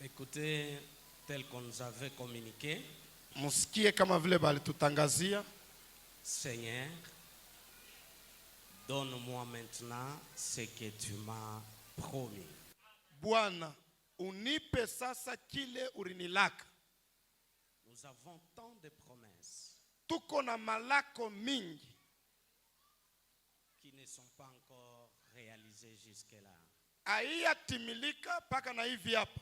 Écoutez, tel qu'on nous avait communiqué, Musikie kama vile balitutangazia. Seigneur, donne-moi maintenant ce que tu m'as promis. Bwana, unipe sasa kile ulinilaka. Nous avons tant de promesses Tuko na malako mingi qui ne sont pas encore réalisées jusque-là. haiyatimilika paka na hivi hapa.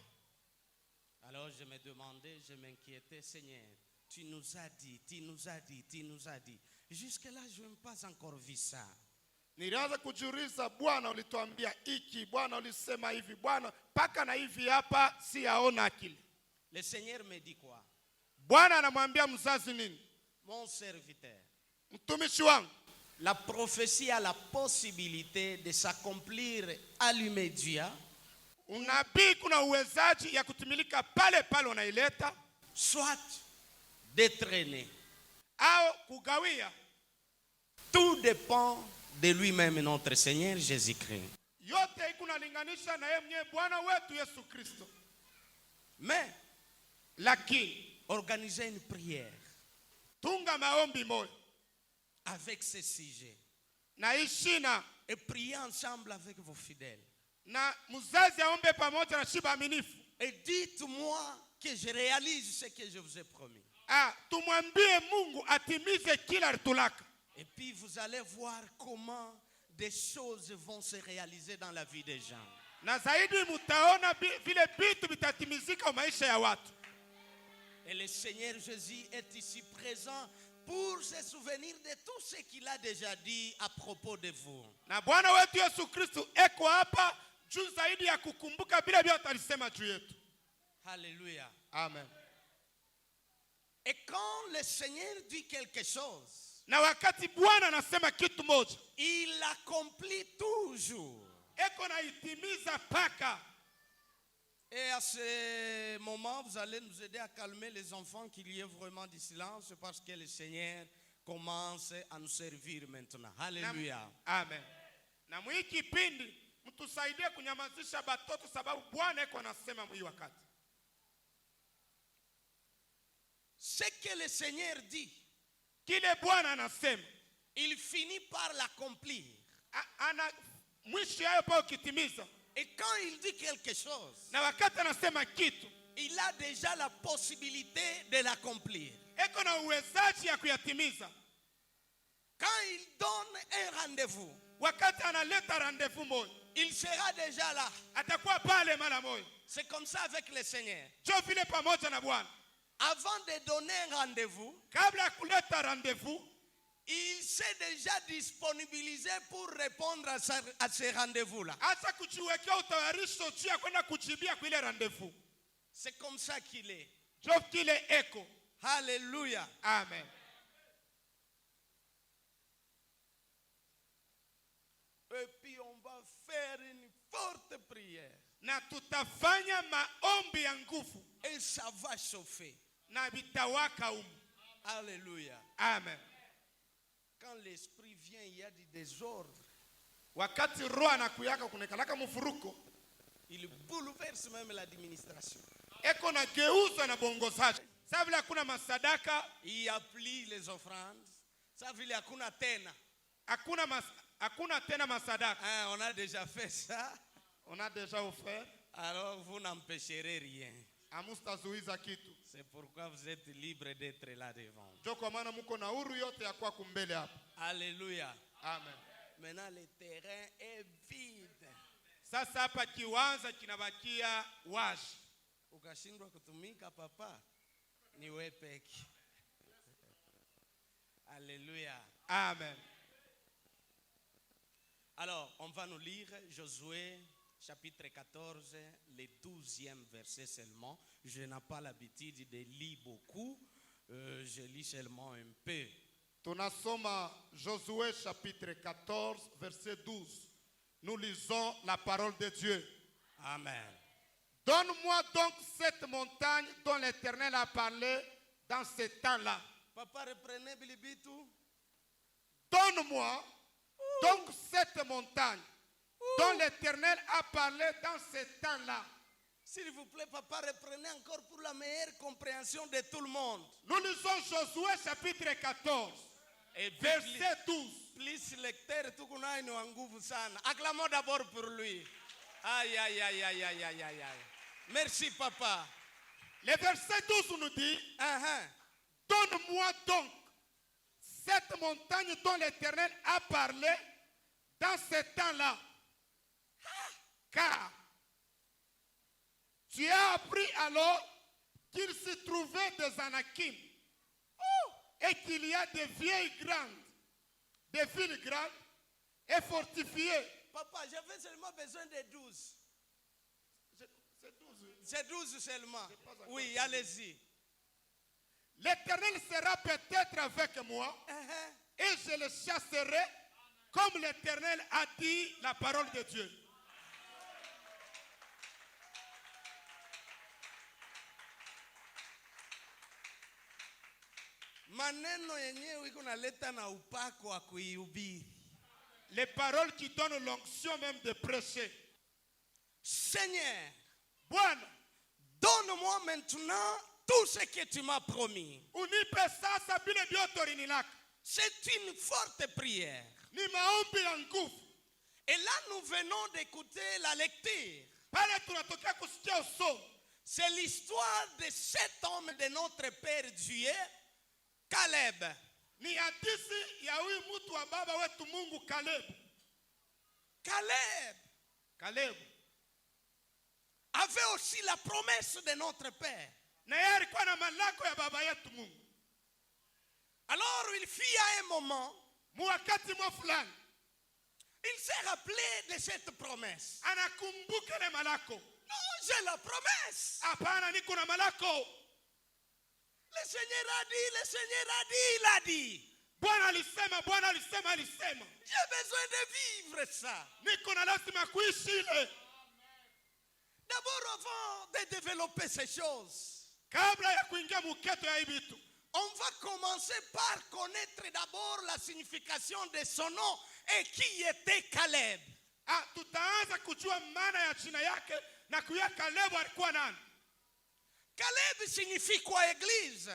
Alors je me demandais, je m'inquiétais, Seigneur, tu nous as dit, tu nous as dit, tu nous as dit. Jusque-là, je n'ai pas encore vu ça. Nilianza kujiuliza, Bwana ulituambia iki, Bwana ulisema hivi, Bwana paka na hivi hapa siyaona akili. Le Seigneur me dit quoi? Bwana anamwambia mzazi nini? Mon serviteur, Mtumishi wangu, la prophétie a la possibilité de s'accomplir à l'immédiat, unabii kuna uwezaji ya kutimilika pale pale unaileta, soit d'étraîner. au kugawia. Tout dépend de lui-même, notre Seigneur Jésus-Christ. Yote ikunalinganisha na yeye mwenyewe Bwana wetu Yesu Kristo. Mais, Lakini organisez une prière tunga maombi moyo avec ce sujet na ishina, et priez ensemble avec vos fidèles. na mzazi aombe pamoja na shiba aminifu. Et dites-moi que je réalise ce que je vous ai promis. Tumwambie Mungu atimize kila alitulaka. Et puis vous allez voir comment des choses vont se réaliser dans la vie des gens. Na zaidi mutaona vile vitu vitatimizika maisha ya watu. Et le Seigneur Jésus est ici présent pour se souvenir de tout ce qu'il a déjà dit à propos de vous. Na Bwana wetu Yesu Kristo eko hapa juu zaidi ya kukumbuka vile vyote alisema juu yetu. Alléluia. Amen. Et quand le Seigneur dit quelque chose, Na wakati Bwana anasema kitu moja, il l'accomplit toujours. eko na itimiza paka. Et à ce moment, vous allez nous aider à calmer les enfants, qu'il y ait vraiment du silence, parce que le Seigneur commence à nous servir maintenant. Alléluia. Amen. Na mwiki kipindi mtusaidie kunyamazisha batoto sababu Bwana eko anasema mwii wakati. Ce que le Seigneur dit, Kile Bwana anasema, il finit par l'accomplir. ana mwisho yayo pa ukitimiza. Et quand il dit quelque chose, Na wakati anasema kitu, il a déjà la possibilité de l'accomplir. eko na uwezaji ya kuyatimiza. Quand il donne un rendez-vous, Wakati analeta rendezvous moyo, il sera déjà là. atakuwa pale mara moyo. C'est comme ça avec le Seigneur. Jo vile pamoja na Bwana. Avant de donner un rendez-vous, Kabla ya kuleta rendezvous, il s'est déjà disponibilisé pour répondre à ce rendez-vous-là. hasa kujiwekea utayarisho juu ya kwenda kujibia kwa ile rendezvous. C'est comme ça qu'il est. Jo kile eko. Alléluia. Amen. Et puis on va faire une forte prière. Na tutafanya maombi ya nguvu. Et ça va chauffer. Na vitawaka Alléluia. Amen. Quand l'esprit vient, il y a du désordre. Wakati roho anakuyaka kunekalaka mfuruko, Il bouleverse même l'administration. eko na geuza na bongozaji. Sasa vile hakuna masadaka, Il applique les offrandes. Ça vile hakuna tena. hakuna tena masadaka. Hein, on a déjà fait ça. On a déjà offert. Alors vous n'empêcherez rien. Amustazuiza kitu. C'est pourquoi vous êtes libre d'être là devant. Jo kwa maana mko na huru yote ya kwa kumbele hapa. Alléluia. Amen. Maintenant le terrain est vide. Sasa hapa kiwanza kinabakia wazi. Ukashindwa kutumika papa, ni wewe peke. Alléluia. Amen. Alors, on va nous lire Josué chapitre 14, le 12e verset seulement. Je n'ai pas l'habitude de lire beaucoup, je lis seulement un peu. Tunasoma Josué chapitre 14 verset 12. Nous lisons la parole de Dieu. Amen. Donne-moi donc cette montagne dont l'Éternel a parlé dans ce temps-là. Papa, reprenez Bilibitu. Donne-moi donc cette montagne dont l'Éternel a parlé dans ce temps-là. S'il vous plaît, papa, reprenez encore pour la meilleure compréhension de tout le monde. Nous lisons Josué chapitre 14, Et puis, verset 12. please, lecteur, tout qu'on a une nguvu sana. Acclamons d'abord pour lui. Aïe, aïe, aïe, aïe, aïe, aïe, aïe, aïe. Merci, papa. Le verset 12 nous dit, Uh-huh. donne-moi donc cette montagne dont l'Éternel a parlé dans ce temps-là. Car tu as appris alors qu'il se trouvait des Anakim et qu'il y a des vieilles grandes, des villes grandes et fortifiées. Papa, j'avais seulement besoin de 12. C'est 12. C'est 12 seulement. pas encore Oui, allez-y. L'Éternel sera peut-être avec moi Uh-huh. et je le chasserai comme l'Éternel a dit la parole de Dieu. Maneno yenyewe iko naleta na upako wa kuihubiri. Les paroles qui donnent l'onction même de prêcher. Seigneur, Bwana, donne-moi maintenant tout ce que tu m'as promis. unipe sasa vile vyote ulinilaka. C'est une forte prière. Ni maombi ya nguvu. Et là, nous venons d'écouter la lecture. Pale tunatokea kusikia usomi. C'est l'histoire de cet homme de notre Père Dieu, Caleb. Ni hadithi ya huyu mtu wa baba wetu Mungu Kalebu. Caleb avait aussi la promesse de notre Père. Na yeye alikuwa na malako ya baba yetu Mungu. Alors il fit à un moment, Mwakati mwa fulani il s'est rappelé de cette promesse. anakumbuka ile malako. Non, j'ai la promesse. Hapana, niko na malako. Le Seigneur a dit, il a dit. Bwana alisema. J'ai besoin de vivre ça. Niko na lazima kuishi ile. D'abord, avant de développer ces choses, Kabla ya kuingia muketo ya hivi vitu. on va commencer par connaître d'abord la signification de son nom et qui était Caleb. Tutaanza kujua maana ya jina yake na kujua Kalebu alikuwa nani. Caleb signifie quoi, église?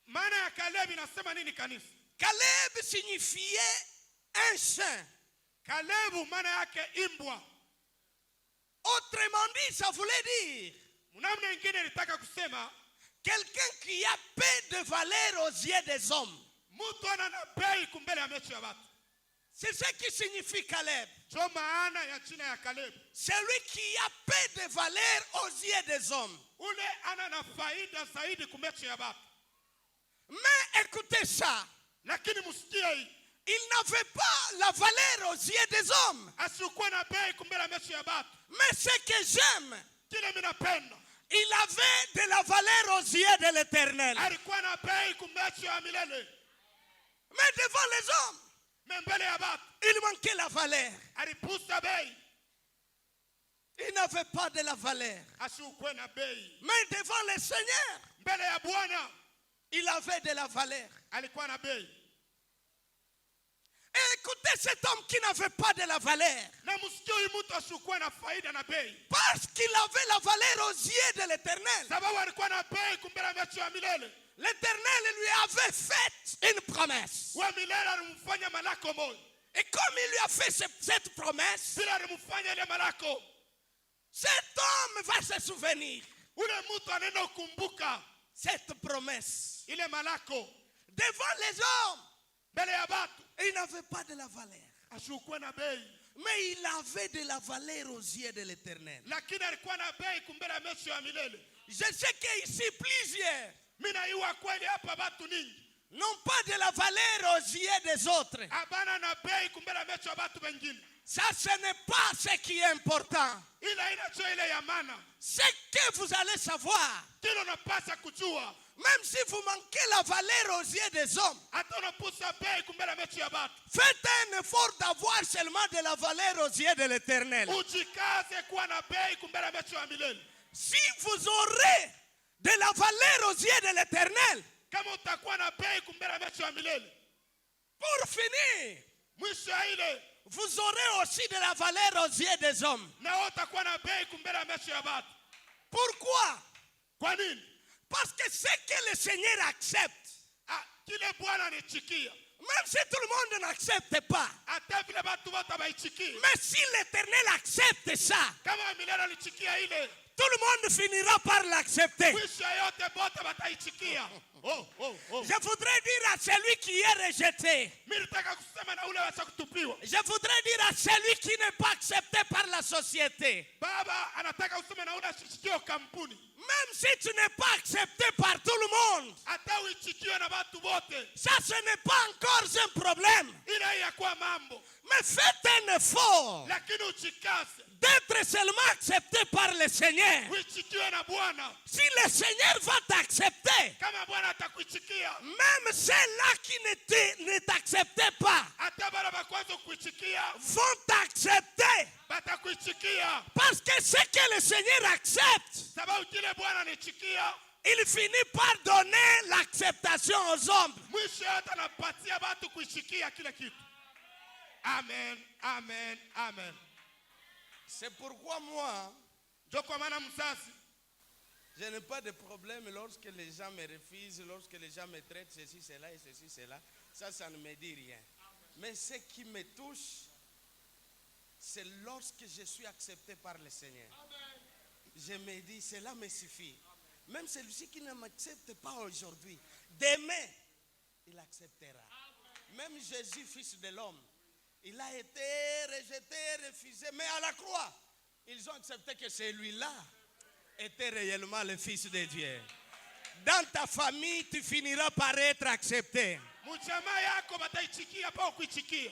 Maana ya Kalebu inasema nini kanisa? Caleb signifiait un saint. Kalebu maana yake imbwa. Autrement dit, ça voulait dire Namna nyingine nilitaka kusema quelqu'un qui a peu de valeur aux yeux des hommes. mtu ana na bei kumbele ya macho ya watu. C'est ce qui signifie Caleb. Ndio maana ya jina ya Kalebu. Celui qui a peu de valeur aux yeux des hommes. Ule ana na faida zaidi kumecho ya watu. Mais écoutez ça. Lakini msikie hii. Il n'avait pas la valeur aux yeux des hommes. Asikuwa na bei kumbele ya macho ya watu. Mais ce que j'aime, Kile mimi napenda. il avait de la valeur aux yeux de l'Éternel. Alikuwa na bei kumecho ya milele. Mais devant les hommes, Mbele ya watu. il manquait la valeur. Alipusa bei. Il n'avait pas de la valeur. Asikuwa na bei. Mais devant le Seigneur, Mbele ya Bwana il avait de la valeur. alikuwa na bei. Et écoutez cet homme qui n'avait pas de la valeur. Na msikie huyu mtu asikuwa na faida na bei. Parce qu'il avait la valeur aux yeux de l'Éternel. Sababu alikuwa na bei kumbele ya macho ya milele. L'Éternel lui avait fait une promesse. Wa milele alimfanya malako moyo. Et comme il lui a fait cette promesse, Bila alimfanya ile malako. cet homme va se souvenir. Ule mtu anaenda kukumbuka Cette promesse. ile malako. Devant les hommes, Mbele ya watu il n'avait pas de la valeur. asikuwa na bei. Mais il avait de la valeur aux yeux de l'Éternel. Lakini alikuwa na bei kumbele ya macho ya milele. Je sais qu'ici plusieurs Mimi naiwa kweli hapa watu ningi. n'ont pas de la valeur aux yeux des autres. Abana na bei kumbele ya macho ya watu wengine. Ça, ce n'est pas ce qui est important. Ila inacho ile ya maana. Ce que vous allez savoir, Kile unapasa kujua. même si vous manquez la valeur aux yeux des hommes, Hata unapusa bei kumbele ya macho ya watu. faites un effort d'avoir seulement de la valeur aux yeux de l'Éternel. Ujikaze kuwa na bei kumbele ya macho ya milele. Si vous aurez de la valeur aux yeux de l'Éternel, Kama utakuwa na bei kumbele ya macho ya milele. pour finir, Mwisho ya ile vous aurez aussi de la valeur aux yeux des hommes. na wewe utakuwa na bei kumbele ya macho ya watu. Pourquoi? Kwa nini? Parce que ce que le Seigneur accepte, Kile Bwana anachikia. même si tout le monde n'accepte pas, Hata vile watu wote hawaichikii. mais si l'Éternel accepte ça, Kama milele alichikia ile, tout le monde finira par l'accepter. mwisho yote bote wataichikia. Je voudrais dire à celui qui est rejeté, Mimi nataka kusema na ule wacha kutupiwa. je voudrais dire à celui qui n'est pas accepté par la société, Baba anataka kusema na ule ashikiyo kampuni. même si tu n'es pas accepté par tout le monde, Hata uichikiwe na watu wote. ça ce n'est pas encore un problème. Ile yakuwa mambo. Mais faites un effort Lakini uchikase. d'être seulement accepté par le Seigneur. Uichikiwe na Bwana. Si le Seigneur va t'accepter, Kama Bwana atakuichikia. même ceux-là qui ne t'acceptent pas Hata wale wa kwanza kuichikia. vont t'accepter. Batakuichikia. Parce que ce que le Seigneur accepte, Sababu kile Bwana anachikia. il finit par donner l'acceptation aux hommes. Mwisho yote anapatia watu kuichikia kile kitu. Amen, amen, amen. C'est pourquoi moi, Ndio kwa maana mzazi, je n'ai pas de problème lorsque les gens me refusent, lorsque les gens me traitent ceci, cela et ceci, cela. Ça ne me dit rien. Mais ce qui me touche, c'est lorsque je suis accepté par le Seigneur. Je me dis, cela me suffit. Même celui qui ne m'accepte pas aujourd'hui, demain, il acceptera. Même Jésus, fils de l'homme, il a été rejeté, refusé, mais à la croix, ils ont accepté que celui-là était réellement le Fils de Dieu. Dans ta famille, tu finiras par être accepté. mjamaa yako bataichikia pa kuichikia.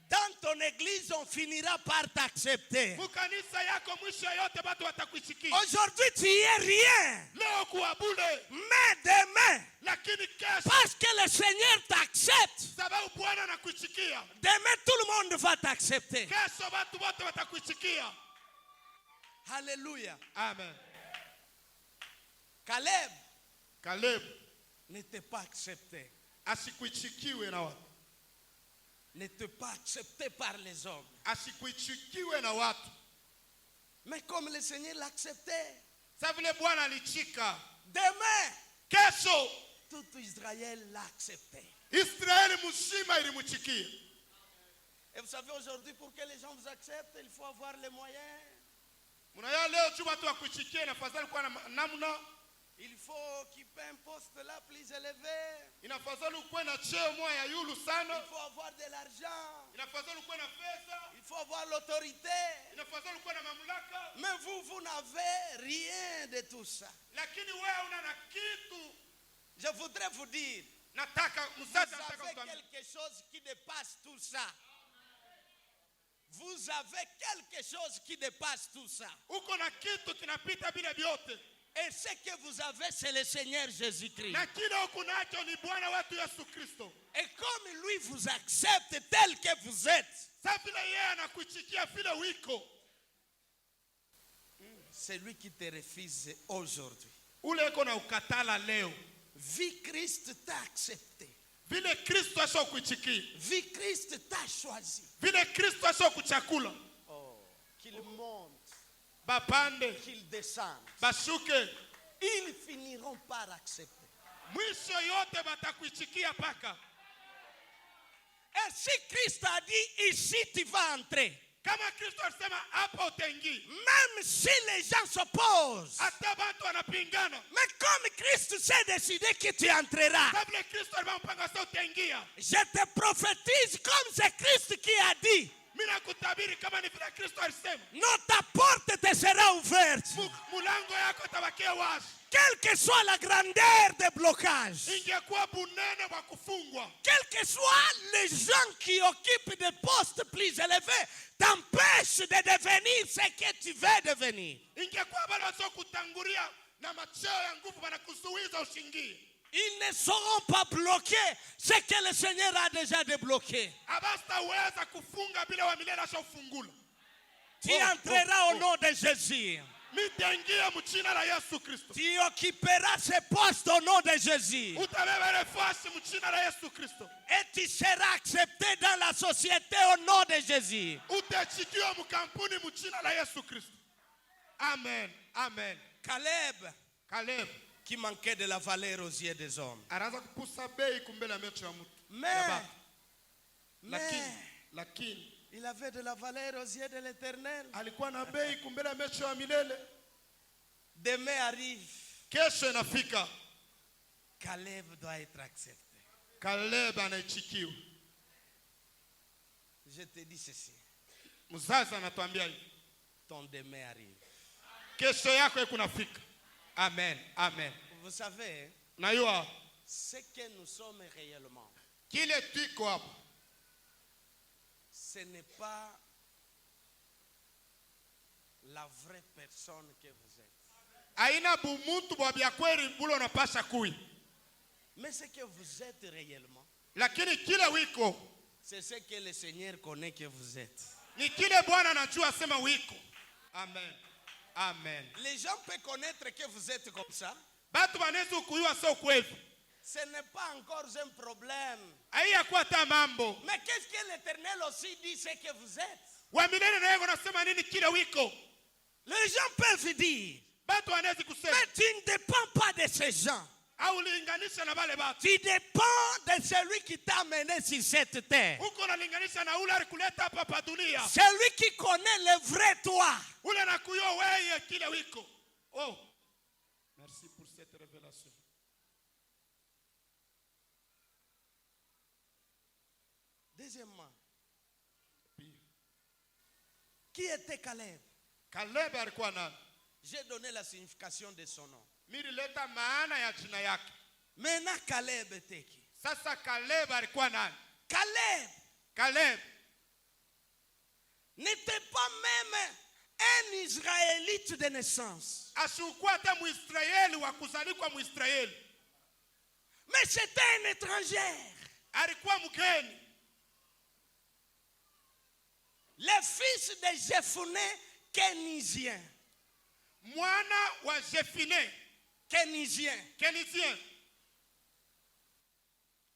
Dans ton église, on finira par t'accepter. Mukanisa yako mwisho yote watu watakuichikia. Aujourd'hui, tu es rien. Leo kuwa bure, Mais demain, lakini kesho parce que le Seigneur t'accepte, sababu Bwana anakuichikia. demain tout le monde va t'accepter. Kesho watu wote watakuichikia. Alléluia. Amen. Caleb n'était pas accepté. Asikuichikiwe na watu. N'était pas accepté par les hommes. Asikuichikiwe na watu. Mais comme le Seigneur l'acceptait, Sasa vile Bwana alichika. demain, Kesho tout Israël l'a accepté. Israeli mzima ilimchikia. Et vous savez, aujourd'hui, pour que les gens vous acceptent, il faut avoir les moyens. Mnaya leo tu watu wakuichikie na fadhali kuwa na namna. Il faut occuper un poste là plus élevé. Inafadhali ukuwe na cheo moja ya yulu sana. Il faut avoir de l'argent. Inafadhali ukuwe na pesa. Il faut avoir l'autorité. Inafadhali ukuwe na mamlaka. Mais vous n'avez rien de tout ça. Lakini wewe una na kitu. Je voudrais vous dire, Nataka vous mzazi nataka avez kutuambia. quelque chose qui dépasse tout ça. Vous avez quelque chose qui dépasse tout ça. Uko na kitu kinapita bila vyote. Et ce que vous avez, c'est le Seigneur Jésus-Christ. Na kile uko nacho ni Bwana wetu Yesu Kristo. Et comme lui vous accepte tel que vous êtes, Sasa vile yeye anakuichikia vile wiko. c'est lui qui te refuse aujourd'hui. Ule uko na ukatala leo. Vie Christ t'a accepté. Vile Kristo asho kuichikia. Vie Christ t'a choisi. Vile Kristo asho kuchakula. Oh, qu'il monte, Bapande, qu'il descende. bashuke. Ils finiront par accepter. Mwisho yote batakuichikia paka. Et si Christ a dit, ici tu vas entrer, Kama Kristo alisema hapa utaingia. même si les gens s'opposent, Hata watu wanapingana. mais comme Christ s'est décidé que tu entreras, Kabla Kristo alimpanga sasa utaingia. je te prophétise comme c'est Christ qui a dit, Mimi nakutabiri kama ni vile Kristo alisema. non, ta porte te sera ouverte. Mulango yako itabakia wazi. Quelle que soit la grandeur des blocages, Ingekuwa bunene wa kufungwa. quels que soient les gens qui occupent des postes plus élevés, t'empêchent de devenir ce que tu veux devenir. Ingekuwa wale wasiokutangulia na macheo ya nguvu wanakuzuiza usingie. Ils ne seront pas bloqués ce que le Seigneur a déjà débloqué. Abastaweza kufunga bila wa milele ashafungula. Tu entreras au nom de Jésus. Mitaingia mchina la Yesu Kristo. Tu occuperas ce poste au nom de Jésus. Utabeba nafasi mchina la Yesu Kristo. Et tu seras accepté dans la société au nom de Jésus. Utachikiwa mkampuni mchina la Yesu Kristo. Amen. Amen. Caleb, Caleb qui manquait de la valeur aux yeux des hommes. anaanza kupusa bei kumbele ya macho ya mtu. Mais Lakini il avait de la valeur aux yeux de l'Éternel. alikuwa na bei kumbele ya macho ya milele. Demain arrive. Kesho inafika. Caleb doit être accepté. Caleb anaichikiwa. Je te dis ceci. Mzazi anatuambia hivi. Ton demain arrive. Kesho yako ikunafika. Amen. Amen. Vous savez, Najua ce que nous sommes réellement, kile tuko hapa, ce n'est pas la vraie personne que vous êtes. Aina bumuntu bwa bya kweli bulo unapasha kui. Mais ce que vous êtes réellement, Lakini kile wiko c'est ce que le Seigneur connaît que vous êtes. ni kile Bwana anajua sema wiko. Amen. Amen. Les gens peuvent connaître que vous êtes comme ça. Batu banaweza kujua sio kweli. Ce n'est pas encore un problème. Haiyakuwa hata mambo. Mais qu'est-ce que l'Éternel aussi dit, c'est que vous êtes. Wa milele na yeye unasema nini kile wiko? Les gens peuvent dire, Batu wanaweza kusema. mais tu ne dépends pas de ces gens. Au linganisha na wale batu. Tu dépends de celui qui t'a amené sur cette terre. Uko unalinganisha na ule alikuleta hapa pa dunia. Celui qui connaît le vrai toi. Ule anakuyo wewe kile wiko. Oh. Merci pour cette révélation. Deuxièmement, qui était Caleb? Caleb alikuwa nani? J'ai donné la signification de son nom. Nilileta maana ya jina yake. Maintenant, Caleb était qui? Sasa Caleb alikuwa nani? Caleb n'était pas même un Israélite de naissance. Asikuwa hata Muisraeli wa kuzaliwa Muisraeli. Mais c'était un étranger. Alikuwa mgeni. Le fils de Jephuné, Kénisien. Mwana wa Jephuné, Kénisien. Kénisien.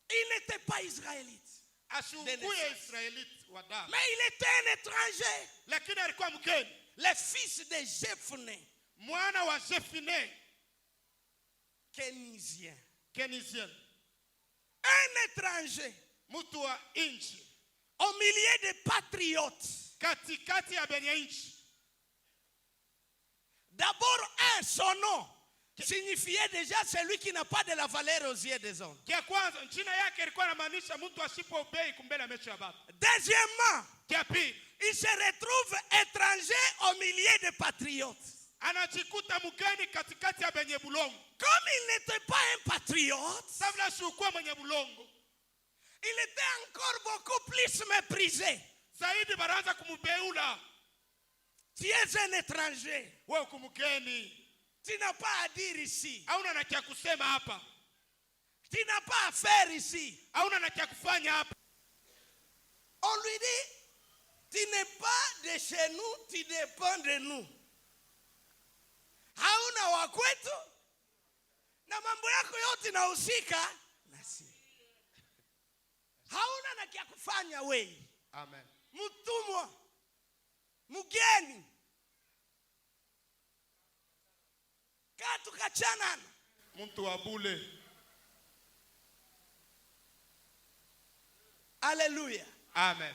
Il n'était pas israélite. Asikuwa Israelite wa damu. Mais il était un étranger. Lakini alikuwa mgeni. Le fils de Jephuné. Mwana wa Jephuné, Kénisien. Kénisien. Un étranger. Mtu wa nchi. Au milieu des patriotes. Katikati ya benye nchi. D'abord, son nom signifiait déjà celui qui n'a pas de la valeur aux yeux des hommes. Kia kwanza jina yake ilikuwa inamaanisha mtu asipo ubei kumbele ya macho ya watu. Deuxièmement, Kia pili, il se retrouve étranger au milieu des patriotes. anajikuta mgeni katikati ya benye bulongo. Comme il n'était pas un patriote, Sabla shukuwa mwenye bulongo. il était encore beaucoup plus méprisé. Zaidi baraza kumubeula. Tu es un étranger. Wewe kumgeni. Tu n'as pas à dire ici. Hauna na kia kusema hapa. Tu n'as pas à faire ici. Hauna na kia kufanya hapa. On lui dit, tu n'es pas de chez nous, tu dépends de nous. Hauna wa kwetu na mambo yako yote inahusika nasi. Hauna na kia kufanya wewe. Amen. Mtumwa, mgeni, katu kachanana. Mtu wa bule. Alléluia. Amen.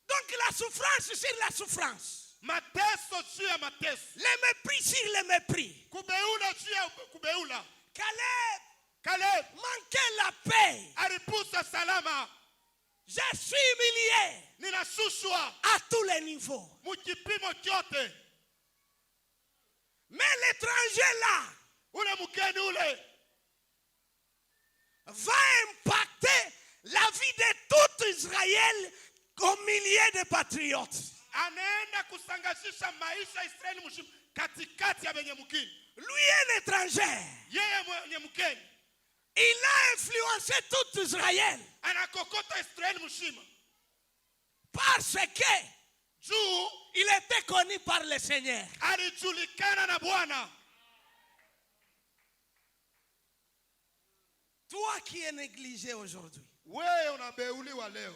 Donc la souffrance sur la souffrance. Mateso juu ya mateso. Le mépris sur le mépris. Kubeula juu ya kubeula. Caleb manquait la paix. Alipusa salama. Je suis humilié. Ninashushwa à tous les niveaux. mukipimo kyote. Mais l'étranger là, Ule mgeni ule va impacter la vie de tout Israël au milieu des patriotes. anaenda kusangazisha maisha Israeli mzima katikati ya benye mgeni. Lui un étranger. Yeye mwenye mgeni. Il a influencé tout Israël. Anakokota Israeli mzima. Parce que Juu il était connu par le Seigneur. alijulikana na Bwana. Toi qui es négligé aujourd'hui, Wewe unabeuliwa leo.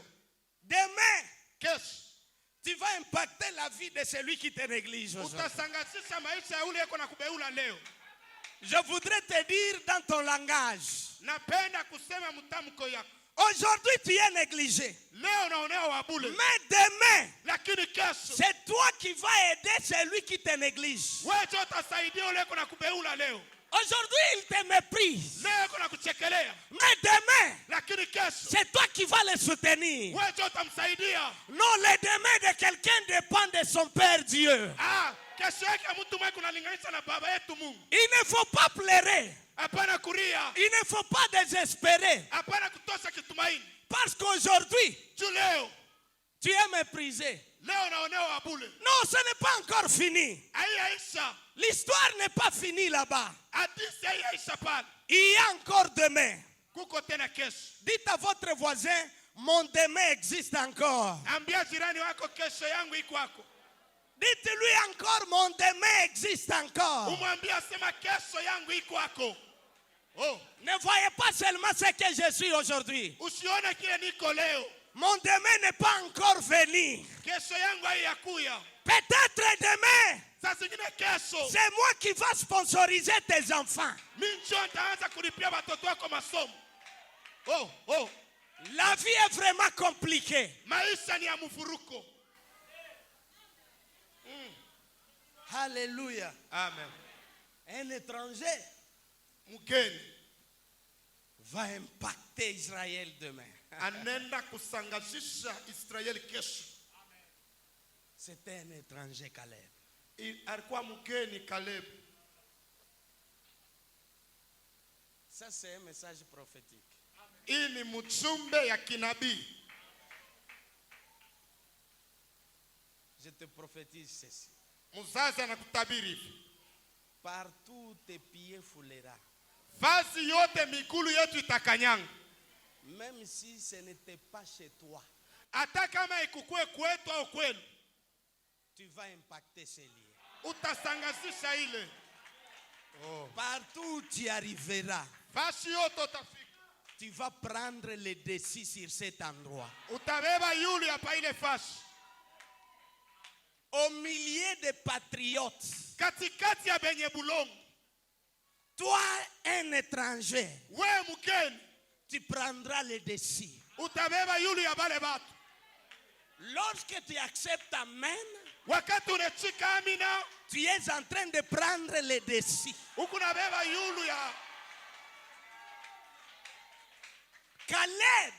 demain, Kesho Tu vas impacter la vie de celui qui te néglige aujourd'hui. Utasangasisha maisha ya ule yako na kubeula leo. Je voudrais te dire dans ton langage. Napenda kusema mtamko yako. Aujourd'hui, tu es négligé. Leo naonewa wabule. Mais demain, Lakini kesho, c'est toi qui vas aider celui qui te néglige. wewe ndio utasaidia ule yako na kubeula leo. Aujourd'hui, il te méprise. Leo yako na kuchekelea. Mais demain, Lakini kesho, c'est toi qui vas le soutenir. wewe ndio utamsaidia. Non, le demain de quelqu'un dépend de son Père Dieu. Kesho yake mtu mmoja kunalinganisha na baba yetu Mungu. Il ne faut pas pleurer. Hapana kulia. Il ne faut pas désespérer. Hapana kutosha kitumaini. Parce qu'aujourd'hui, Leo, tu es méprisé. leo naonewa wabule. Non, ce n'est pas encore fini. Aisha. L'histoire n'est pas finie là-bas. Hadithi Aisha pale. Il y a encore demain. Kuko tena kesho. Dites à votre voisin, mon demain existe encore. Ambia jirani wako kesho yangu iko kwako. Dites-lui encore, mon demain existe encore. Umwambia sema kesho yangu iko kwako. Oh, ne voyez pas seulement ce que je suis aujourd'hui. Usione kile niko leo. Mon demain n'est pas encore venu. Kesho yangu haiyakuya. Peut-être demain, Saa zingine kesho, c'est moi qui va sponsoriser tes enfants. mimi ndio nitaanza kulipia watoto wako masomo. Oh. La vie est vraiment compliquée. Maisha ni ya mfuruko. Alléluia. Amen. Un étranger Mgeni va impacter Israël demain. anenda kusangazisha Israeli kesho. C'était un étranger Caleb. Alikuwa mgeni Caleb. Ça c'est un message prophétique. Hii ni mjumbe ya kinabii. Je te prophétise ceci. Mzazi anakutabiri hivi. Partout tes pieds foulera. Vazi yote migulu yetu itakanyanga. Même si ce n'était pas chez toi. Hata kama ikukue kwetu au kwenu. Tu vas impacter ces lieux. Utasangazisha ile. Partout où tu arriveras. Vazi yote utafika. Tu vas prendre le dessus sur cet endroit. Utabeba yule hapa ile fashi. Au milieu des patriotes. Katikati ya benye bulongo. Toi, un étranger. Wewe mgeni. Tu prendras le dessus. Utabeba yule ya bale batu. Lorsque tu acceptes Amen, wakati unachika amina, tu es en train de prendre le dessus. ukunabeba yulu ya Caleb,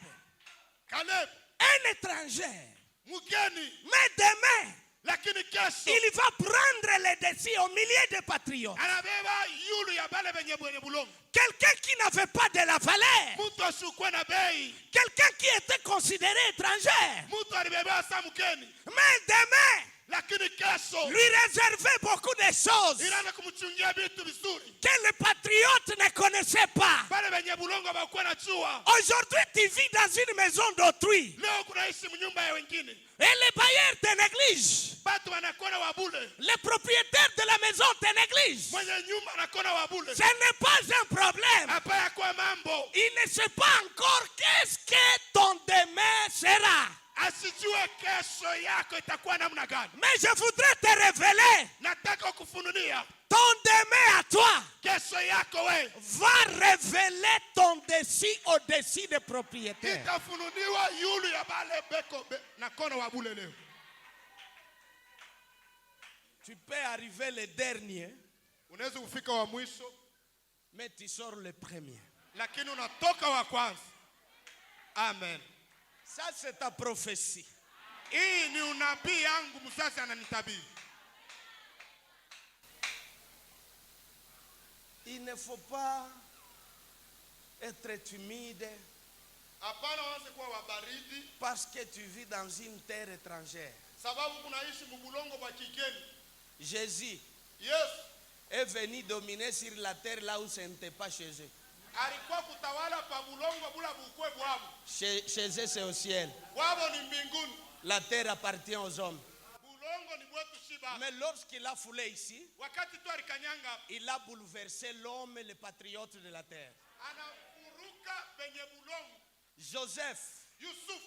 un étranger, mgeni, mais demain, lakini kesho il va prendre le dessus au milieu des patriotes. anabeba yulu ya bale benye bwenye bulongo. Quelqu'un qui n'avait pas de la valeur. Mtu asukwe na bei. Quelqu'un qui était considéré étranger. Mtu alibeba sa mgeni. Mais demain, lakini kesho lui réservait beaucoup de choses inaanza kumchungia vitu vizuri que les patriotes ne connaissaient pas. bale benye bulongo bakuwa na chua. Aujourd'hui, tu vis dans une maison d'autrui. Leo kunaishi mnyumba ya wengine. Et les bailleurs te négligent. Batu wanakuwa wabule. Les propriétaires de la maison te négligent. Mwenye nyumba anakuwa wabule. Ce n'est pas un problème. Hapa ya kwa mambo. Il ne sait pas encore qu'est-ce que ton demain sera. Asijue kesho yako itakuwa namna gani. Mais je voudrais te révéler. Nataka kufunulia. Ton demain à toi. Kesho yako we. Va révéler ton dessus au-dessus des propriétaires. Itafunuliwa yulu ya bale beko na kono wabule leo. Tu peux arriver le dernier. Unaweza kufika wa mwisho. Mais tu sors le premier. Lakini unatoka wa kwanza. Amen. Ça c'est ta prophétie. Hii ni unabii yangu mzazi ananitabiri. Il ne faut pas être timide. Hapana waanze kuwa wabaridi. Parce que tu vis dans une terre étrangère. Sababu kunaishi mbulongo wa kigeni. Jésus Yes. est venu dominer sur la terre là où ce n'était pas chez eux. Alikuwa kutawala pa bulongo bula bukwe bwabo. Chez eux c'est au ciel. Bwabo ni mbinguni. La terre appartient aux hommes. Bulongo ni bwetu shiba. Mais lorsqu'il a foulé ici, Wakati tu alikanyanga, il a bouleversé l'homme et les patriotes de la terre. anafuruka benye bulongo. Joseph, Yusuf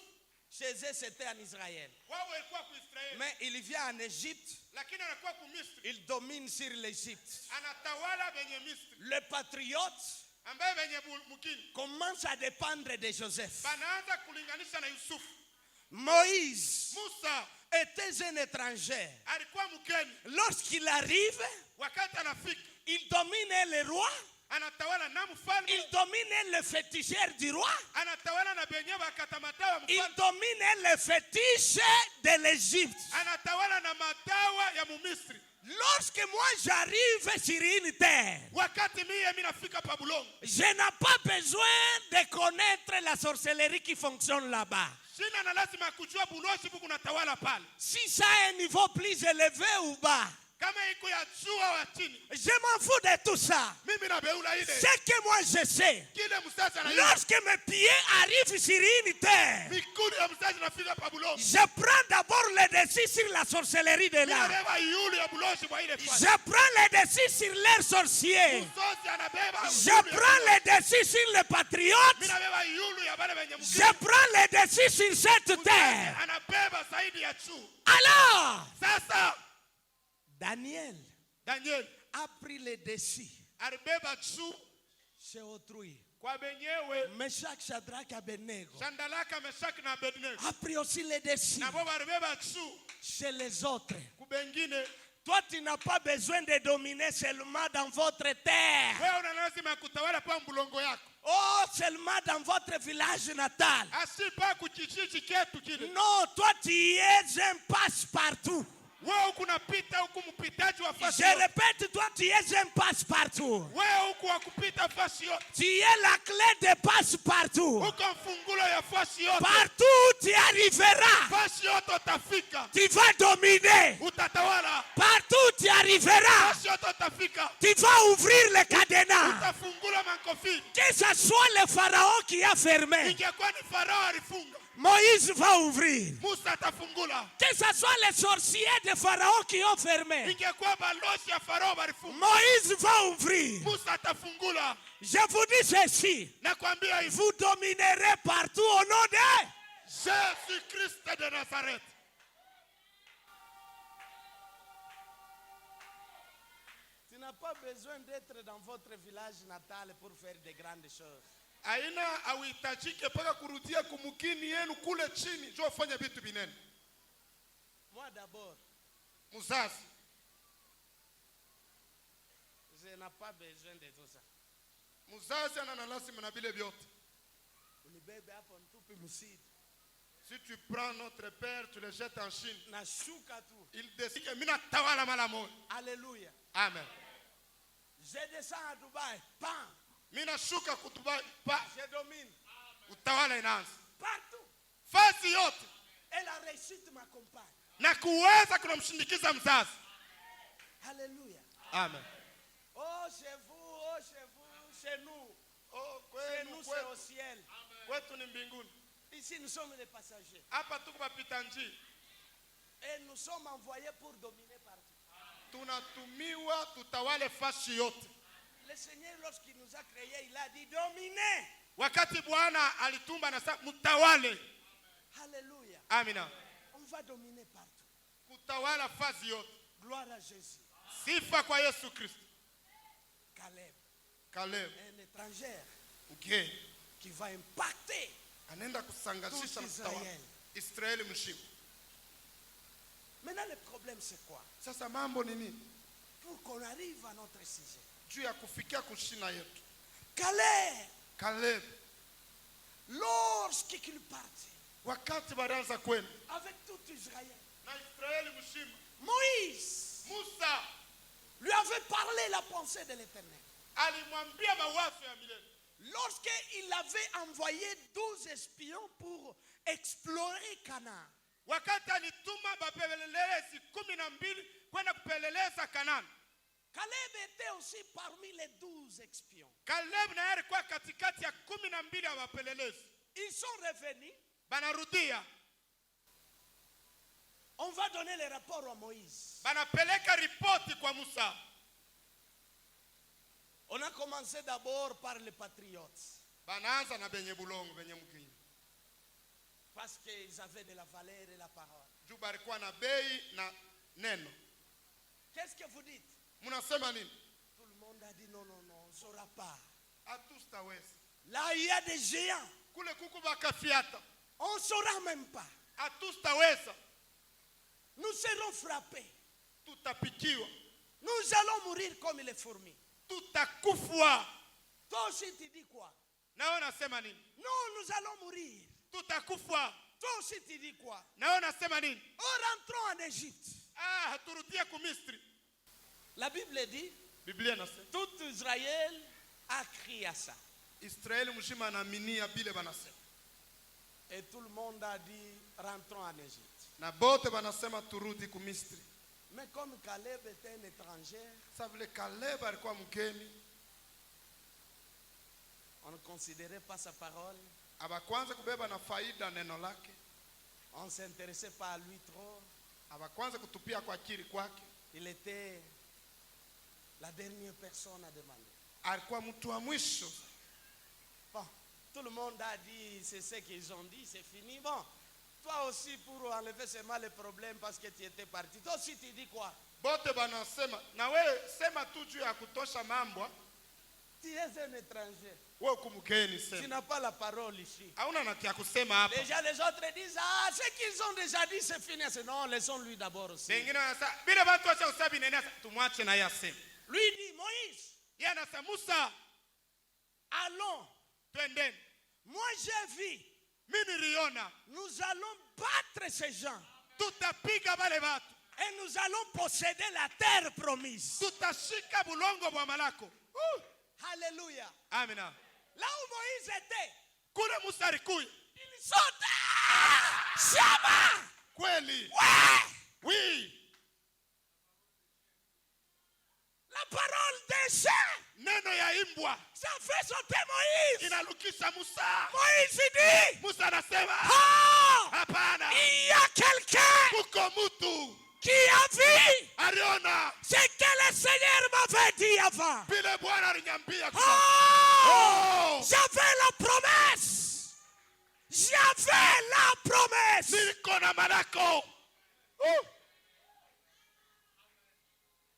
Chez eux, c'était en Israël. Wao walikuwa ku Israeli. Mais il vient en Égypte. Lakini anakuwa ku Misri. Il domine sur l'Égypte. Anatawala benye Misri. Le patriote Ambaye benye mukini commence à dépendre de Joseph. banaanza kulinganisha na Yusufu. Moïse Musa était un étranger. alikuwa mkeni. Lorsqu'il arrive, Wakati anafika, il domine le roi. anatawala na mfalme. Il domine le féticheur du roi. Anatawala na benye bakatamatawa Il mfalme. domine le fétiche de l'Égypte. Anatawala na matawa ya Mumisri. Lorsque moi j'arrive sur une terre, Wakati mimi nafika pa Bulongo, je n'ai pas besoin de connaître la sorcellerie qui fonctionne là-bas. sina na lazima kujua buloshi buku natawala pale. Si ça a un niveau plus élevé ou bas, Kama iko ya juu au ya chini, je m'en fous de tout ça. mimi na beula ile. Ce que moi je sais, Kile msasa na lorsque mes pieds arrivent sur une terre, mikuni ya msasa nafika pa Bulongo. je prends d'abord le dessus sur la sorcellerie de là. Anabeba yule ya buloshi kwa ile pale. Je prends le dessus sur leurs sorciers. Msosi anabeba Je yule ya prends le dessus sur les patriotes. mimi nabeba yule ya bale benye mkini. Je prends le dessus sur cette terre. Anabeba zaidi ya juu. Alors, Sasa Daniel Daniel a pris le dessus alibeba juu chez autrui. kwa benyewe. Meshach, Shadrach, Abednego Shandalaka, Meshaki na Abednego a pris aussi le dessus na boba alibeba juu chez les autres. kubengine. Toi, tu n'as pas besoin de dominer seulement dans votre terre. Wewe una lazima kutawala pa mbulongo yako. Oh, seulement dans votre village natal. Asipa kukijiji ketu kile. Non, toi, tu es un passe-partout. Wewe kunapita huku mpitaji wa fasi Je yote. répète, toi, tu es un passe-partout. Wewe huku wa kupita fasi yote. Tu es la clé de passe-partout. Huko mfungulo ya fasi yote. Partout où tu arriveras, Fasi yote utafika. tu vas dominer. Utatawala. Partout où tu arriveras, Fasi yote utafika. tu vas ouvrir le cadenas. Utafungula makofi. Que ce soit le pharaon qui a fermé, Ingekuwa ni Farao alifunga, Moïse va ouvrir. Musa atafungula. Que ce soit les sorciers de pharaon qui ont fermé, Ingekuwa balozi ya Farao walifunga, Moïse va ouvrir. Musa atafungula. Je vous dis ceci, Nakwambia hivi, vous dominerez partout au nom de... Jésus Christ de Nazareth. Tu n'as pas besoin d'être dans votre village natal pour faire de grandes choses. Aina hauhitajike mpaka kurudia kumukini yenu kule chini ndio ufanye vitu binene. Moi d'abord, Mzazi, je n'ai pas besoin de tout ça. mzazi ana lazima na vile vyote. Ulibebe hapo mtupi msidi. Si tu prends notre père, tu le jettes en Chine. Nashuka tu. Il décide que mina tawala mala moja. Alléluia. Amen. Je descends à Dubaï. Bam. Mina shuka kutuba pa Je domine. utawala inaanza. Partout. Fasi yote. Et la réussite m'accompagne. Na kuweza kunamshindikiza mzazi. Alléluia. Amen. Oh, chez vous, chez nous. Oh, Chez nous, kwenu c'est kwetu. au ciel. Kwetu ni mbinguni. Ici, nous sommes les passagers. Hapa tuko bapita njia. Et nous sommes envoyés pour dominer partout. Tunatumiwa tutawale fasi yote. Le Seigneur, lorsqu'il nous a créés, il a dit dominez. Wakati Bwana alitumba na sasa mtawale. Alléluia. Amina. On va dominer partout. Kutawala fasi yote. Gloire à Jésus. Sifa kwa Yesu Kristo. Caleb, Caleb, un étranger mgeni qui va impacter anaenda kusangashisha tout mtawala Israël. Israeli mshima. Maintenant, le problème, c'est quoi? Sasa mambo ni nini? Pour qu'on arrive à notre sujet. Juu ya kufikia kushina yetu. Caleb, Caleb, lorsqu'il partit wakati baraza kwenu avec tout Israël, na Israeli mshima, Moïse Musa lui avait parlé la pensée de l'Éternel. alimwambia mawazo ya milele. Lorsqu'il avait envoyé 12 espions pour explorer Canaan, Wakati alituma bapelelezi 12 kwenda kupeleleza Kanani. Caleb était aussi parmi les 12 espions. Caleb na yeye alikuwa katikati ya 12 ya wapelelezi. Ils sont revenus. Banarudia. On va donner le rapport à Moïse. Banapeleka ripoti kwa Musa. On a commencé d'abord par les patriotes. Banaanza na benye bulongo benye mkini. Parce qu'ils avaient de la valeur et la parole. Juu balikuwa na bei na neno. Qu'est-ce que vous dites? Munasema nini? Tout le monde a dit non, non, non, on ne saura pas. Hatustaweza. Là, il y a des géants. Kule kuku bakafiata. On ne saura même pas. Hatustaweza. Nous serons frappés. Tutapikiwa. Nous allons mourir comme les fourmis. Tutakufwa. Toi aussi, tu dis quoi? Na unasema nini? Non, nous allons mourir. Tutakufwa. Toi aussi, tu dis quoi? Na unasema nini? Oh, rentrons en Égypte. Turudie ku Misri. La Bible dit, Biblia inasema tout Israël a crié à ça. Israeli mzima anaaminia bile banasema. Et tout le monde a dit, rentrons en Égypte. Na bote banasema turudi ku Misri. Mais comme Caleb était un étranger, Sasa vile Caleb alikuwa mgeni, on ne considérait pas sa parole. abakwanza kubeba na faida neno lake. On ne s'intéressait pas à lui trop. Abakwanza kutupia kwa akili kwake. Il était la dernière personne à demander. Alikuwa mtu wa mwisho. Bon, tout le monde a dit, c'est ce qu'ils ont dit, c'est fini. Bon, toi aussi pour enlever seulement les problèmes parce que tu étais parti. Toi aussi tu dis quoi? Bote banasema, na wewe sema tu juu ya kutosha mambo. Tu es un étranger. Wewe kumgeni Tu sema. n'as pas la parole ici. Hauna na kia kusema hapa. Déjà les autres disent, ah, ce qu'ils ont déjà dit, c'est fini. C'est non, laissons-lui d'abord aussi. Bengine wanasema, bila watu wacha usabi nene tumwache na yeye aseme. Lui dit, Moïse, Yeye anasema Musa, allons. twendeni. Moi j'ai vu, Mimi niliona nous allons battre ces gens. tutapiga wale watu. Et nous allons posséder la terre promise. Tutashika bulongo bwa malako. Alléluia. Amina. Là où Moïse était, Kule Musa alikuwa. il sautait. Shama. Kweli. Ouais. Oui. La parole des saints. Neno ya imbwa Ça fait sauter Moïse. inalukisha Musa. Moïse dit, Musa anasema, oh, hapana. il y a quelqu'un Kuko mutu qui a vu aliona ce que le Seigneur m'avait dit avant. vile Bwana aliniambia. Oh, j'avais la promesse. J'avais la promesse. Niko na malako.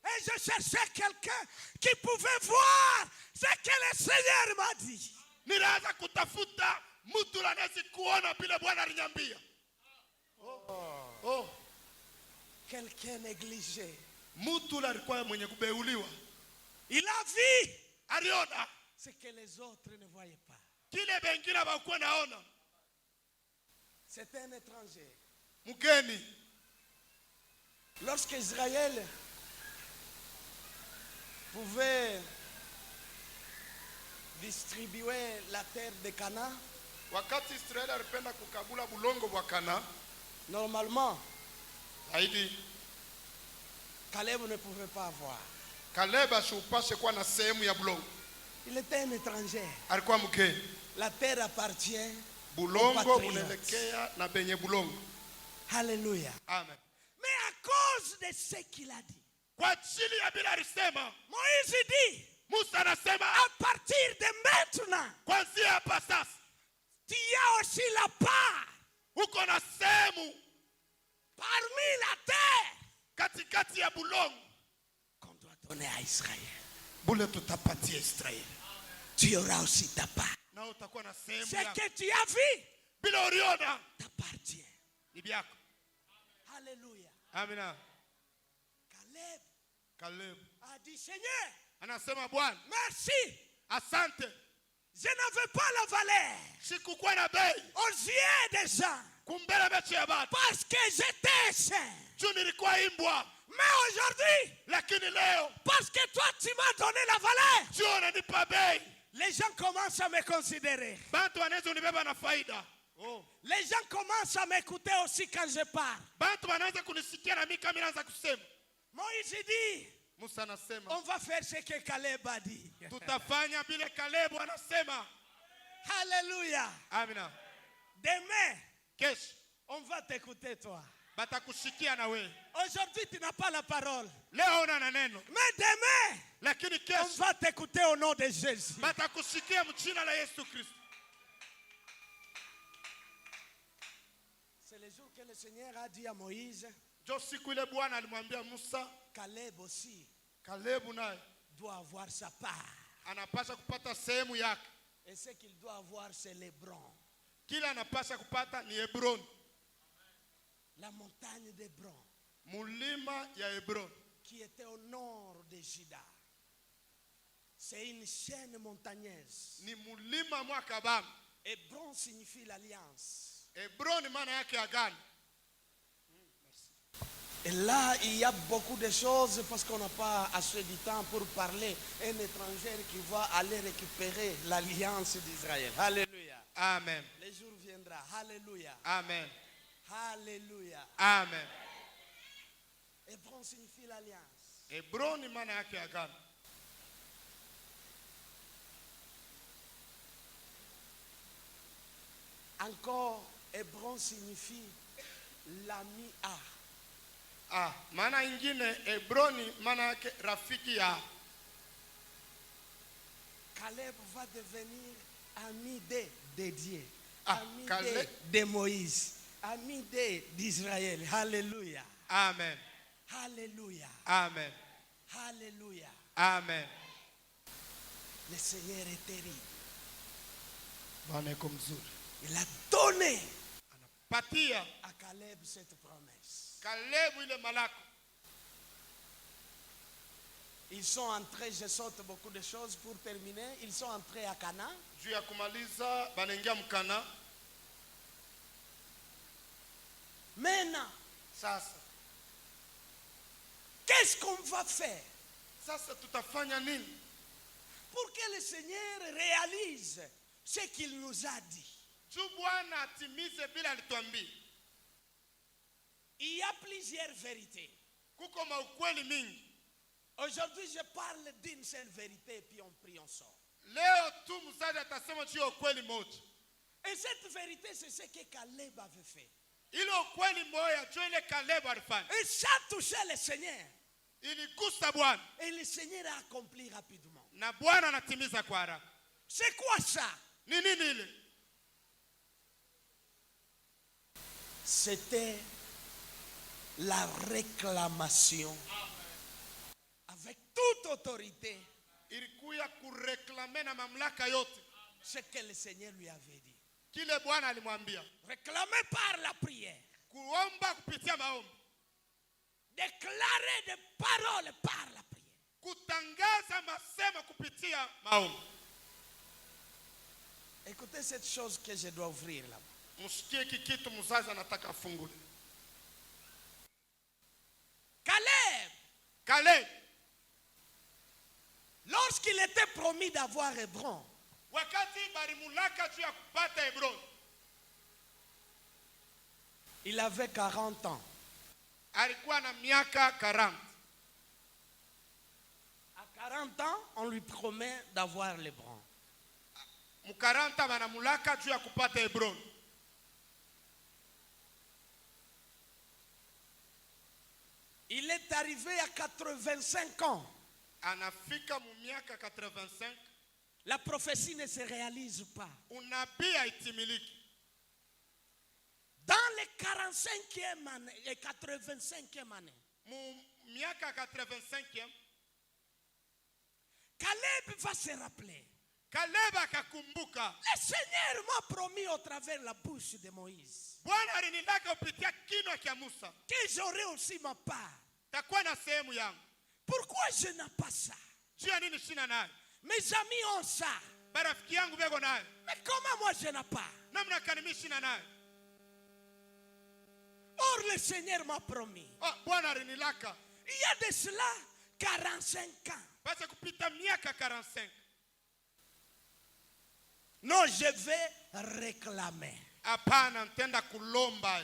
Et je cherchais quelqu'un qui pouvait voir ce que le Seigneur m'a dit. Nilianza kutafuta mtu anaweza kuona vile Bwana aliniambia. Quelqu'un négligé. Mtu alikuwa mwenye kubeuliwa. Il a vu Aliona ce que les autres ne voyaient pas. kile bengine hawakuwa naona. C'était un étranger. Mgeni. Lorsque Israël pouvait distribuer la terre de Canaan, Wakati Israeli alipenda kukabula bulongo bwa Kana, normalement, zaidi Caleb ne pouvait pas avoir. Caleb asipashe kuwa na sehemu ya bulongo. Il était un étranger. Alikuwa mgeni. La terre appartient Bulongo bunaelekea na benye bulongo. Alléluia. Amen. Mais à cause de ce qu'il a dit, Kwa ajili ya bila alisema, Moïse dit, Musa anasema, à partir de maintenant, kwanzia hapa sasa tu as aussi la part uko na sehemu parmi la terre katikati ya bulongo qu'on doit donner à Israël. bule tutapatia Israeli. Tu auras aussi ta part. Na utakuwa na sehemu Ce yako. que tu as vu Bila uliona t'appartient. ni byako. Alléluia. Amina. Caleb Caleb a dit, Seigneur, anasema, Bwana, merci. asante. Je n'avais pas la valeur Sikukuwa na bei aux yeux des gens kumbele mechi ya batu. parce que j'étais saint. Juu nilikuwa imbwa. Mais aujourd'hui, Lakini leo parce que toi tu m'as donné la valeur, juu unanipa bei. les gens commencent à me considérer. Bantu wanaweza unibeba na faida. Les gens commencent à m'écouter aussi quand je parle. Bantu wanaweza kunisikia na mimi kama naanza kusema. Moïse dit, Musa anasema, on va faire ce que Caleb a dit. tutafanya vile Caleb anasema. Alléluia. Amina. Demain, Kesho on va t'écouter toi. batakushikia na wewe. Aujourd'hui, tu n'as pas la parole. Leo una na neno. Mais demain, Lakini on kesho va t'écouter au nom de Jésus. batakushikia mjina la Yesu Kristo. Seigneur a dit à Moïse, njo siku ile Bwana alimwambia Musa, Caleb aussi Kalebu naye doit avoir sa part. anapasha kupata sehemu yake. Et ce qu'il doit avoir, c'est l'Hébron. Kile anapasha kupata ni Hebroni, La montagne d'Hébron, mulima ya Hebroni, qui était au nord de Juda. C'est une chaîne montagneuse. ni mulima mwa Kabama. Hébron signifie l'alliance. Hebroni maana yake agano. Et là, il y a beaucoup de choses parce qu'on n'a pas assez de temps pour parler. Un étranger qui va aller récupérer l'alliance d'Israël. Alléluia. Amen. Le jour viendra. Alléluia. Amen. Alléluia. Amen. Hébron signifie l'alliance. Hebroni maana yake agano. Encore, Hébron signifie l'ami A. Maana ingine Hebroni maana yake rafiki ya. Caleb va devenir ami de Dieu. Ah, Ami Caleb. de Moïse. Ami d'Israël. Alléluia. Amen. Alléluia. Amen. Alléluia. Amen. Le Seigneur est terrible. Bwana yuko mzuri. Il a donné Patia à Caleb cette promesse. Kalebu ile malako. Ils sont entrés, je saute beaucoup de choses pour terminer. Ils sont entrés à Canaan. Juu ya kumaliza banaingia mkana. Maintenant, Sasa qu'est-ce qu'on va faire sasa tutafanya nini pour que le Seigneur réalise ce qu'il nous a dit? juu Bwana atimize bila alituambia? Il y a plusieurs vérités. Kuko maukweli mingi. Aujourd'hui, je parle d'une seule vérité et puis on prie, on sort. Leo tu mzazi atasema juu ya ukweli moja. Et cette vérité, c'est ce que Caleb avait fait. Ile ukweli moja juu ile Kalebu alifanya. Et ça touchait le Seigneur. Iligusa Bwana. Et le Seigneur a accompli rapidement. Na Bwana anatimiza kwa haraka. C'est quoi ça? Ni nini ile? C'était la réclamation avec toute autorité Ilikuya kureklame na mamlaka yote ce que le Seigneur lui avait dit. kile Bwana alimwambia. Réclamer par la prière. Kuomba kupitia maombi. Déclarer des paroles par la prière. Kutangaza masema kupitia maombi. Écoutez cette chose que je dois ouvrir là. Msikie kitu mzazi anataka afungule. Caleb, lorsqu'il était promis d'avoir Hébron, wakati balimulaka juu ya kupata Hebroni, il avait 40 ans. alikuwa na miaka 40. À 40 ans, on lui promet d'avoir l'Hébron. Mu40 banamulaka juu ya kupata Hebroni. Il est arrivé à 85 ans. Anafika mu miaka 85. La prophétie ne se réalise pas. Unabii haitimiliki. Dans les 45e année et 85e année, Mu miaka 85, Caleb va se rappeler. Caleb akakumbuka. Le Seigneur m'a promis au travers la bouche de Moïse Bwana alinidaka kupitia kinywa cha Musa. que j'aurai aussi ma part. Takuwa na sehemu yangu. Pourquoi je n'ai pas ça? Juu ya nini sina nayo? Mes amis ont ça. Barafiki yangu bego nayo. Mais comment moi je n'ai pas? Namna kani mimi sina nayo? Or le Seigneur m'a promis. Bwana alinilaka. Il y a de cela 45 ans. Basi kupita miaka 45. Non, je vais réclamer. Hapana, nitenda kulomba.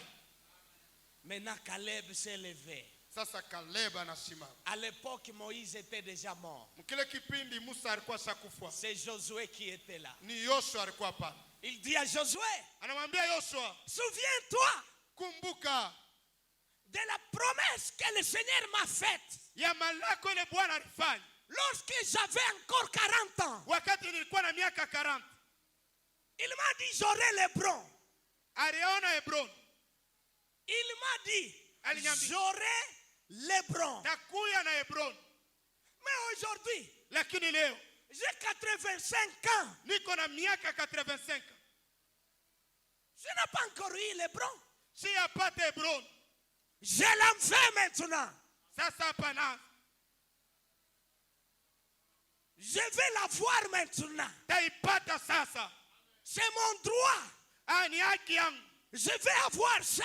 Maintenant Caleb s'est levé. Sasa Caleb anasimama. À l'époque, Moïse était déjà mort. Mkile kipindi Musa alikuwa shakufa. C'est Josué qui était là. Ni Yoshua alikuwa pale. Il dit à Josué, Anamwambia Yoshua, souviens-toi kumbuka de la promesse que le Seigneur m'a faite ya malako ile Bwana alifanya. lorsque j'avais encore 40 ans. Wakati nilikuwa na miaka 40. Il m'a dit, j'aurai l'Hébron. Aliona Hebroni. Il m'a dit, Aliniambia. j'aurai l'Hébron. Takuya na Hebron. Mais aujourd'hui, Lakini leo j'ai 85 ans. niko na miaka 85. Je n'ai pas encore eu l'Hébron. Siyapata Hebron. Je l'en fais maintenant. Sasa hapa na Je vais la voir maintenant. taipata sasa. C'est mon droit. Ni haki yangu. Je vais avoir ça.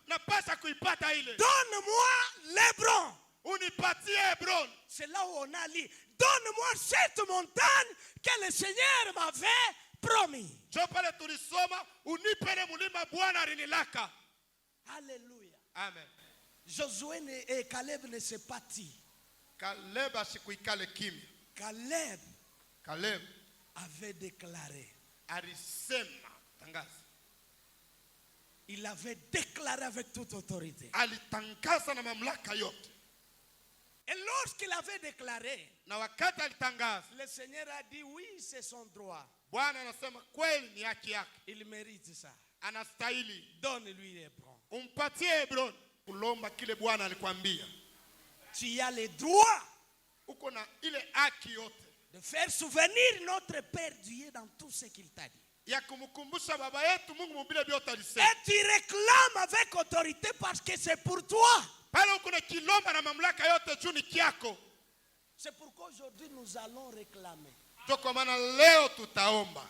Napasa kuipata ile. Donne-moi l'Hébron. Unipatie Hebron. C'est là où on a lu. Donne-moi cette montagne que le Seigneur m'avait promis. Jo pale tulisoma unipele mulima Bwana alinilaka. Alléluia. Amen. Josué et Caleb ne se pas dit. Caleb asikuikale kimya. Caleb avait déclaré. Alisema tangaza. Il avait déclaré avec toute autorité. Alitangaza na mamlaka yote. Et lorsqu'il avait déclaré, Na wakati alitangaza, le Seigneur a dit oui, c'est son droit. Bwana anasema kweli ni haki yake. Il mérite ça. Anastahili. Donne-lui l'Hébron. Umpatie Hebron. Kulomba kile Bwana alikwambia. Tu as le droit Uko na ile haki yote de faire souvenir notre Père Dieu dans tout ce qu'il t'a dit. ya kumkumbusha baba yetu Mungu mubile byote alisema. Et tu réclames avec autorité parce que c'est pour toi. Pale uko na kilomba na mamlaka yote juu ni kiako. C'est pourquoi aujourd'hui nous allons réclamer. Kwa maana leo tutaomba.